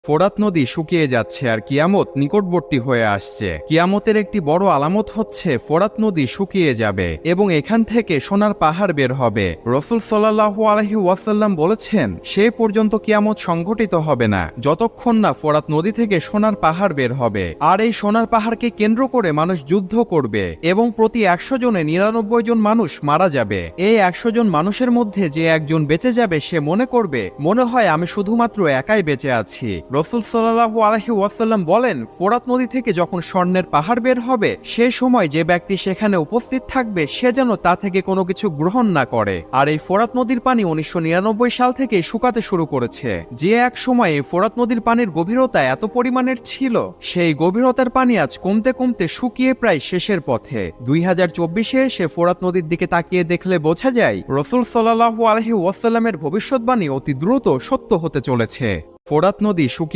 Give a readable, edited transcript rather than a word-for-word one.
ফোরাত নদী শুকিয়ে যাচ্ছে আর কিয়ামত নিকটবর্তী হয়ে আসছে। কিয়ামতের একটি বড় আলামত হচ্ছে ফোরাত নদী শুকিয়ে যাবে এবং এখান থেকে সোনার পাহাড় বের হবে। রাসূল সাল্লাল্লাহু আলাইহি ওয়াসাল্লাম বলেছেন, সে পর্যন্ত কিয়ামত সংঘটিত হবে না যতক্ষণ না ফোরাত নদী থেকে সোনার পাহাড় বের হবে। আর এই সোনার পাহাড়কে কেন্দ্র করে মানুষ যুদ্ধ করবে এবং প্রতি 100 জনে 99 জন মানুষ মারা যাবে। এই 100 জন মানুষের মধ্যে যে একজন বেঁচে যাবে সে মনে করবে, মনে হয় আমি শুধুমাত্র একাই বেঁচে আছি। রাসূল সাল্লাল্লাহু আলাইহি ওয়াসাল্লাম বলেন, ফোরাত নদী থেকে যখন স্বর্ণের পাহাড় বের হবে সে সময় যে ব্যক্তি সেখানে উপস্থিত থাকবে সে যেন তা থেকে কোনো কিছু গ্রহণ না করে। আর এই ফোরাত নদীর পানি 1999 সাল থেকে শুকাতে শুরু করেছে। যে এক সময়ে ফোরাত নদীর পানির গভীরতা এত পরিমাণের ছিল, সেই গভীরতার পানি আজ কমতে কমতে শুকিয়ে প্রায় শেষের পথে। 2024-এ এসে ফোরাত নদীর দিকে তাকিয়ে দেখলে বোঝা যায় রাসূল সাল্লাল্লাহু আলাইহি ওয়াসাল্লামের ভবিষ্যৎবাণী অতি দ্রুত সত্য হতে চলেছে। ফোরাত নদী শুকিয়ে